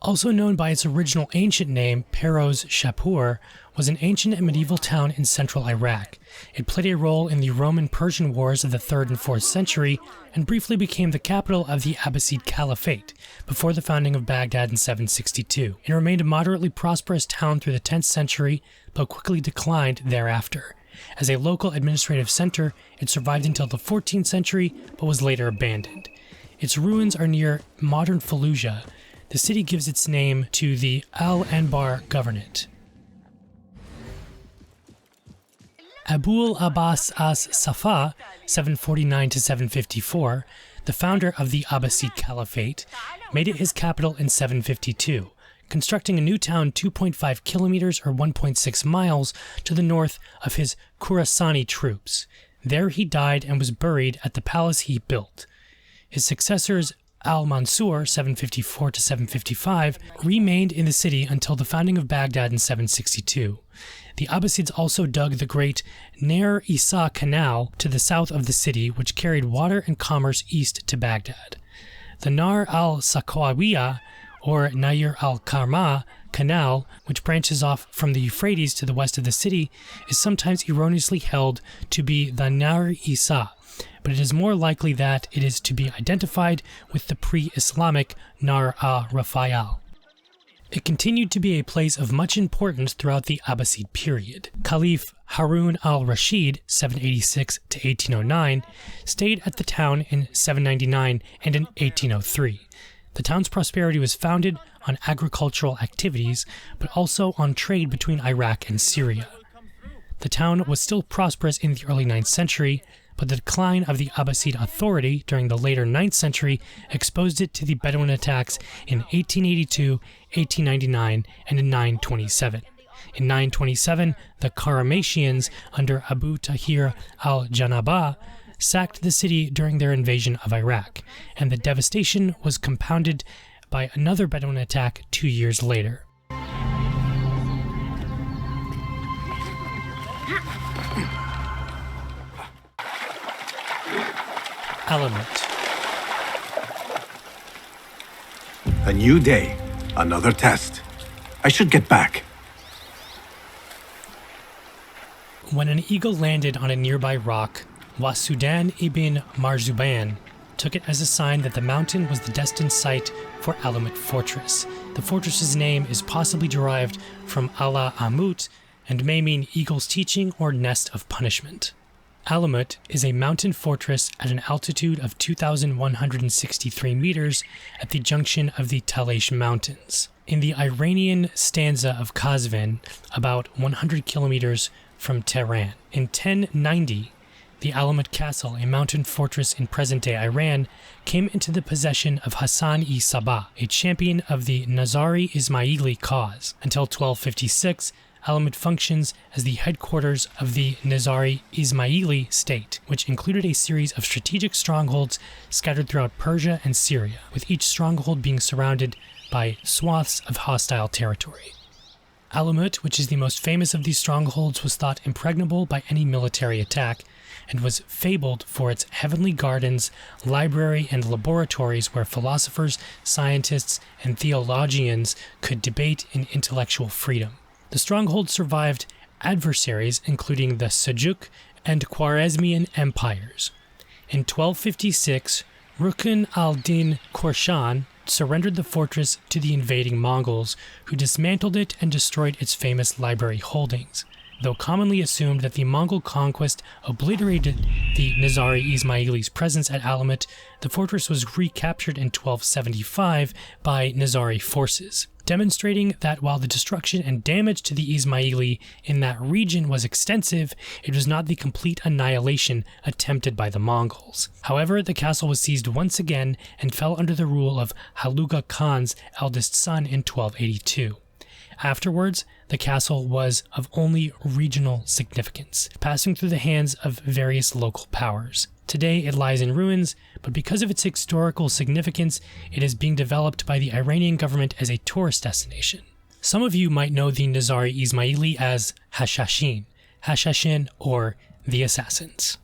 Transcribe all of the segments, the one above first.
Also known by its original ancient name, Peroz Shapur, was an ancient and medieval town in central Iraq. It played a role in the Roman-Persian Wars of the 3rd and 4th century and briefly became the capital of the Abbasid Caliphate before the founding of Baghdad in 762. It remained a moderately prosperous town through the 10th century, but quickly declined thereafter. As a local administrative center, it survived until the 14th century, but was later abandoned. Its ruins are near modern Fallujah. The city gives its name to the Al-Anbar Governorate. Abul Abbas as-Safa, 749 to 754, the founder of the Abbasid Caliphate, made it his capital in 752, constructing a new town 2.5 kilometers or 1.6 miles to the north of his Khurasani troops. There he died and was buried at the palace he built. His successors, Al-Mansur, 754 to 755, remained in the city until the founding of Baghdad in 762. The Abbasids also dug the great Nair Isa Canal to the south of the city, which carried water and commerce east to Baghdad. The Nahr al-Sakawiyah, or Nair al-Karma Canal, which branches off from the Euphrates to the west of the city, is sometimes erroneously held to be the Nahr Isa, but it is more likely that it is to be identified with the pre-Islamic Nahr al-Rafayal. It continued to be a place of much importance throughout the Abbasid period. Caliph Harun al-Rashid, 786 to 1809, stayed at the town in 799 and in 1803. The town's prosperity was founded on agricultural activities, but also on trade between Iraq and Syria. The town was still prosperous in the early 9th century, but the decline of the Abbasid authority during the later 9th century exposed it to the Bedouin attacks in 1882, 1899, and in 927. In 927, the Karamatians under Abu Tahir al-Janaba sacked the city during their invasion of Iraq, and the devastation was compounded by another Bedouin attack 2 years later. Alamut. A new day, another test. I should get back. When an eagle landed on a nearby rock, Wasudan ibn Marzuban took it as a sign that the mountain was the destined site for Alamut Fortress. The fortress's name is possibly derived from Al-Anbar and may mean eagle's teaching or nest of punishment. Alamut is a mountain fortress at an altitude of 2,163 meters at the junction of the Talesh Mountains, in the Iranian stanza of Kazvin, about 100 kilometers from Tehran. In 1090, the Alamut Castle, a mountain fortress in present-day Iran, came into the possession of Hassan-i-Sabah, a champion of the Nizari Ismaili cause. Until 1256, Alamut functions as the headquarters of the Nizari Ismaili state, which included a series of strategic strongholds scattered throughout Persia and Syria, with each stronghold being surrounded by swaths of hostile territory. Alamut, which is the most famous of these strongholds, was thought impregnable by any military attack, and was fabled for its heavenly gardens, library, and laboratories where philosophers, scientists, and theologians could debate in intellectual freedom. The stronghold survived adversaries including the Seljuk and Khwarezmian empires. In 1256, Rukn al-Din Korshan surrendered the fortress to the invading Mongols, who dismantled it and destroyed its famous library holdings. Though commonly assumed that the Mongol conquest obliterated the Nizari Ismaili's presence at Alamut, the fortress was recaptured in 1275 by Nizari forces, demonstrating that while the destruction and damage to the Ismaili in that region was extensive, it was not the complete annihilation attempted by the Mongols. However, the castle was seized once again and fell under the rule of Haluga Khan's eldest son in 1282. Afterwards, the castle was of only regional significance, passing through the hands of various local powers. Today it lies in ruins, but because of its historical significance, it is being developed by the Iranian government as a tourist destination. Some of you might know the Nizari Ismaili as Hashashin, or the Assassins.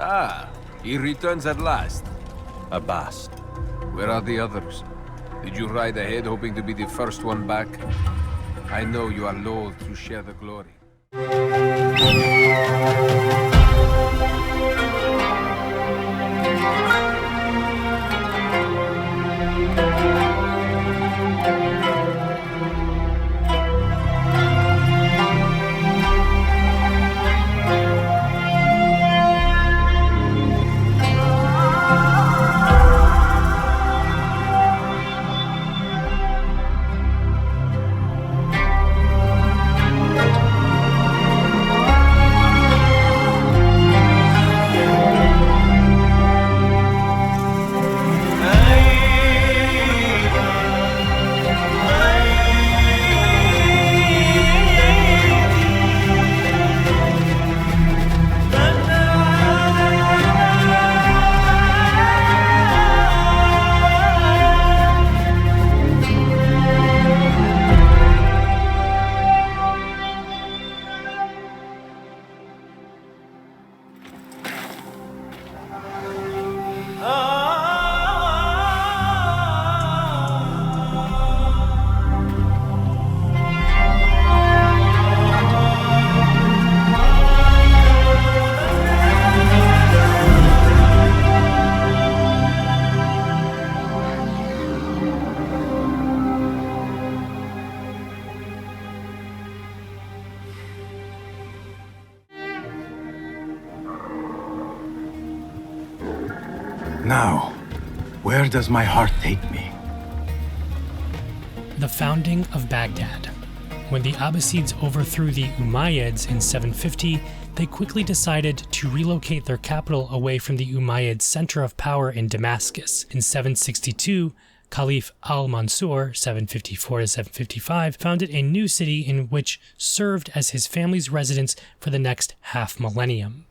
Ah, he returns at last. Abbasid. Where are the others? Did you ride ahead hoping to be the first one back? I know you are loath to share the glory. Now, where does my heart take me? The founding of Baghdad. When the Abbasids overthrew the Umayyads in 750, they quickly decided to relocate their capital away from the Umayyad center of power in Damascus. In 762, Caliph Al-Mansur, 754 to 755, founded a new city in which served as his family's residence for the next half millennium.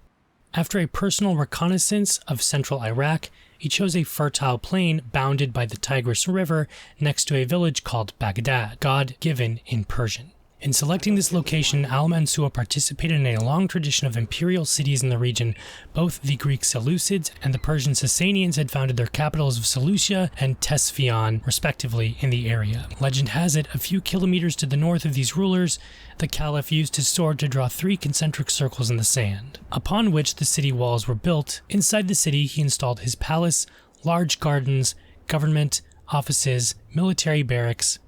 After a personal reconnaissance of central Iraq, he chose a fertile plain bounded by the Tigris River next to a village called Baghdad, God-given in Persian. In selecting this location, Al-Mansur participated in a long tradition of imperial cities in the region. Both the Greek Seleucids and the Persian Sasanians had founded their capitals of Seleucia and Tesphyon, respectively, in the area. Legend has it, a few kilometers to the north of these rulers, the Caliph used his sword to draw 3 concentric circles in the sand, upon which the city walls were built. Inside the city, he installed his palace, large gardens, government, offices, military barracks.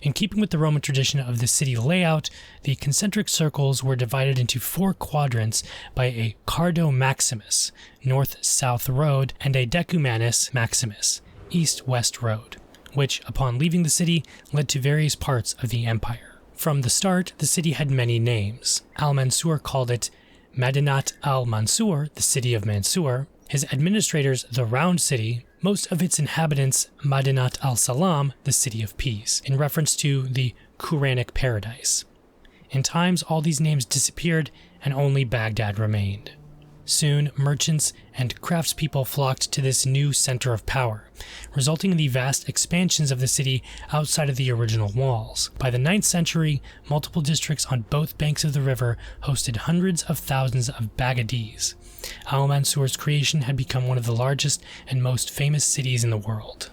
In keeping with the Roman tradition of the city layout, the concentric circles were divided into 4 quadrants by a Cardo Maximus, north-south road, and a Decumanus Maximus, east-west road, which, upon leaving the city, led to various parts of the empire. From the start, the city had many names. Al-Mansur called it Madinat al-Mansur, the city of Mansur, his administrators the Round City, most of its inhabitants Madinat al-Salam, the city of peace, in reference to the Quranic paradise. In times, all these names disappeared and only Baghdad remained. Soon, merchants and craftspeople flocked to this new center of power, resulting in the vast expansions of the city outside of the original walls. By the 9th century, multiple districts on both banks of the river hosted hundreds of thousands of Baghdadis. Al-Mansur's creation had become one of the largest and most famous cities in the world.